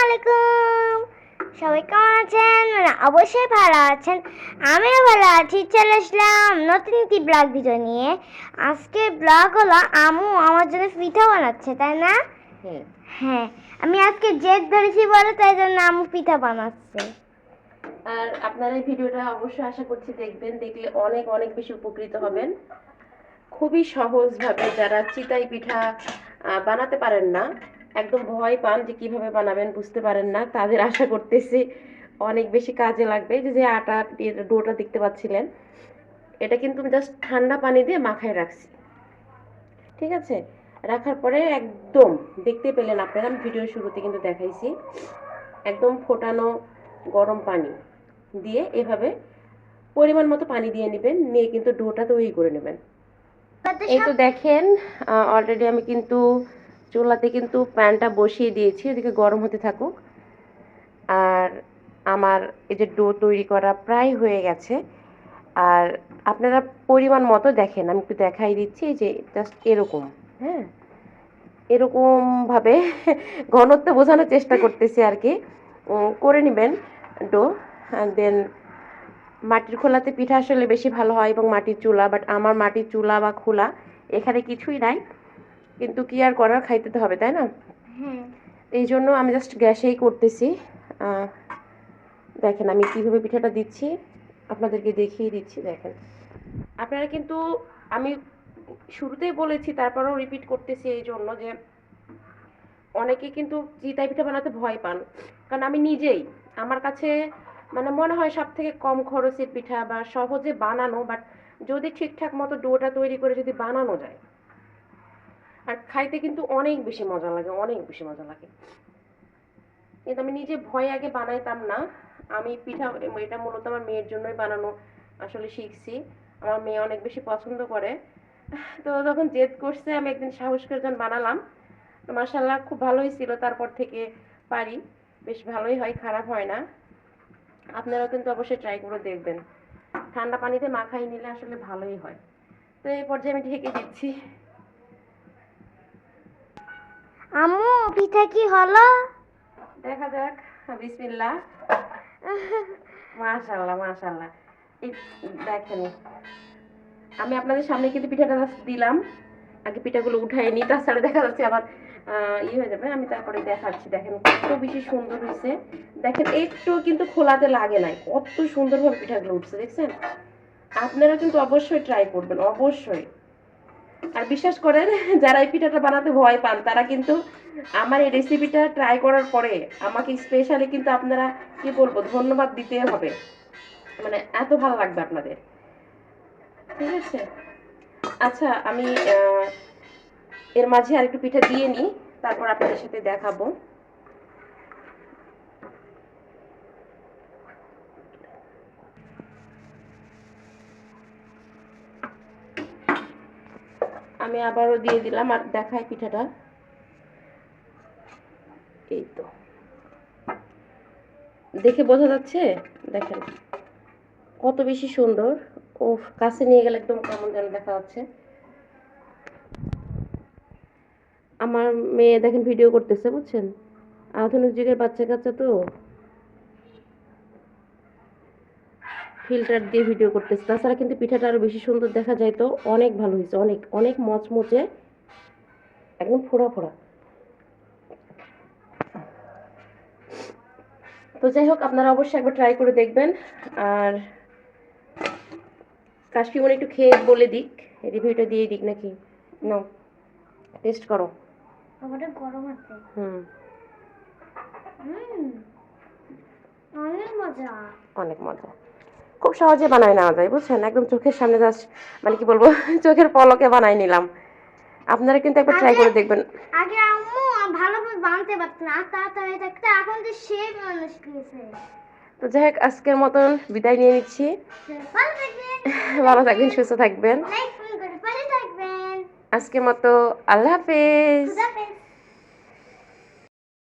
আলাইকুম। সবাই কেমন আছেন? অবশ্যই ভালো আছেন। আমিও ভালো আছি। চলে আসলাম নতুন একটি ব্লগ ভিডিও নিয়ে। আজকের ব্লগ হলো আম্মু আমার জন্য পিঠা বানাচ্ছে, তাই না? হ্যাঁ, আমি আজকে জেদ ধরেছি বলে তাই জন্য আম্মু পিঠা বানাচ্ছে। আর আপনারা এই ভিডিওটা অবশ্যই আশা করছি দেখবেন, দেখলে অনেক অনেক বেশি উপকৃত হবেন। খুবই সহজভাবে যারা চিতাই পিঠা বানাতে পারেন না, একদম ভয় পান যে কিভাবে বানাবেন, বুঝতে পারেন না, তাদের আশা করতেছি অনেক বেশি কাজে লাগবে। যে আটা ডোটা দেখতে পাচ্ছিলেন, এটা কিন্তু জাস্ট ঠান্ডা পানি দিয়ে মাখায় রাখছি, ঠিক আছে? রাখার পরে একদম দেখতে পেলেন আপনারা, আমি ভিডিও শুরুতে কিন্তু দেখাইছি, একদম ফোটানো গরম পানি দিয়ে এভাবে পরিমাণ মতো পানি দিয়ে নেবেন, নিয়ে কিন্তু ডোটা তৈরি করে নেবেন। এই তো দেখেন, অলরেডি আমি কিন্তু চুলাতে কিন্তু প্যানটা বসিয়ে দিয়েছি, এদিকে গরম হতে থাকুক। আর আমার এই যে ডো তৈরি করা প্রায় হয়ে গেছে। আর আপনারা পরিমাণ মতো দেখেন, আমি একটু দেখাই দিচ্ছি, যে জাস্ট এরকম, হ্যাঁ, এরকমভাবে ঘনত্ব বোঝানোর চেষ্টা করতেছি আর কি। করে নেবেন ডো। দেন মাটির খোলাতে পিঠা আসলে বেশি ভালো হয়, এবং মাটির চুলা, বাট আমার মাটির চুলা বা খোলা এখানে কিছুই নাই, কিন্তু কি আর করার, খাইতে তো হবে, তাই না? এই জন্য আমি জাস্ট গ্যাসেই করতেছি। দেখেন আমি কীভাবে পিঠাটা দিচ্ছি, আপনাদেরকে দেখিয়ে দিচ্ছি। দেখেন আপনারা কিন্তু, আমি শুরুতেই বলেছি, তারপরেও রিপিট করতেছি এই জন্য যে অনেকে কিন্তু চিতাই পিঠা বানাতে ভয় পান। কারণ আমি নিজেই, আমার কাছে মানে মনে হয় সব থেকে কম খরচের পিঠা বা সহজে বানানো, বাট যদি ঠিকঠাক মতো ডোটা তৈরি করে যদি বানানো যায়, আর খাইতে কিন্তু অনেক বেশি মজা লাগে, অনেক বেশি মজা লাগে। কিন্তু আমি নিজে ভয় আগে বানাইতাম না। আমি পিঠা, এটা মূলত আমার মেয়ের জন্যই বানানো আসলে শিখছি। আমার মেয়ে অনেক বেশি পছন্দ করে, তো যখন জেদ করছে আমি একদিন সাহস করে যখন বানালাম, তো মাশাআল্লাহ খুব ভালোই ছিল। তারপর থেকে পারি, বেশ ভালোই হয়, খারাপ হয় না। আপনারাও কিন্তু অবশ্যই ট্রাই করে দেখবেন। ঠান্ডা পানিতে মাখাই নিলে আসলে ভালোই হয়। তো এই পর্যায়ে আমি ঢেকে দিচ্ছি। আম্মু পিঠা কি হলো? দেখা যাক। বিসমিল্লাহ। মাশাআল্লাহ মাশাআল্লাহ। এই দেখেন, আমি আপনাদের সামনে কিন্তু পিঠাটা দিলাম, আগে পিঠাগুলো উঠাই নি, তাছাড়া দেখা যাচ্ছে আবার হয়ে যাবে। আমি তারপরে দেখাচ্ছি। দেখেন কত বেশি সুন্দর হয়েছে। দেখেন একটু কিন্তু খোলাতে লাগে নাই, কত সুন্দরভাবে পিঠাগুলো উঠছে, দেখছেন? আপনারা কিন্তু অবশ্যই ট্রাই করবেন, অবশ্যই। আর বিশ্বাস করেন, যারা এই পিঠাটা বানাতে ভয় পান, তারা কিন্তু আমার এই রেসিপিটা ট্রাই করার পরে আমাকে স্পেশালি কিন্তু আপনারা কি বলবো, ধন্যবাদ দিতে হবে। মানে এত ভালো লাগবে আপনাদের, ঠিক আছে? আচ্ছা, আমি এর মাঝে আর একটু পিঠা দিয়ে নিই, তারপর আপনাদের সাথে দেখাবো। আমি আবারও দিয়ে দিলাম, আর দেখাই পিঠাটা। এই তো দেখে বোঝা যাচ্ছে, দেখেন কত বেশি সুন্দর। ও কাছে নিয়ে গেলে একদম কেমন যেন দেখা যাচ্ছে। আমার মেয়ে দেখেন ভিডিও করতেছে, বুঝছেন? আধুনিক যুগের বাচ্চা কাচ্চা তো ফিল্টার দিয়ে ভিডিও করতেছে। তাছাড়া কিন্তু পিঠাটা আরো বেশি সুন্দর দেখা যায়। তো অনেক ভালো হয়েছে, অনেক অনেক মচমচে, একদম ফোড়া ফোড়া। তো যাই হোক, আপনারা অবশ্যই একবার ট্রাই করে দেখবেন। আর কাশফিমন একটু খেয়ে বলে দিক, রিভিউটা দিয়ে দিক নাকি। নাও টেস্ট করো। আমাদের গরম আছে। অনেক মজা, অনেক মজা। খুব সহজে বানায় নেওয়া যায়, বুঝছেন? একদম চোখের সামনে জাস্ট, মানে কি বলবো, চোখের পলকে বানাই নিলাম। আপনারা কিন্তু একবার ট্রাই করে দেখবেন। আগে আম্মু ভালোভাবে বানাতে পারতো না, তাড়াতাড়ি থাকতে, এখন তো সেই মানুষ গেছে। তো যাই হোক, আজকের মতন বিদায় নিয়ে নিচ্ছি। ভালো থাকবেন, ভালো থাকবেন, সুস্থ থাকবেন। লাইক করবেন, পাশে থাকবেন। আজকের মতো আল্লাহ হাফেজ। খুদা হাফেজ।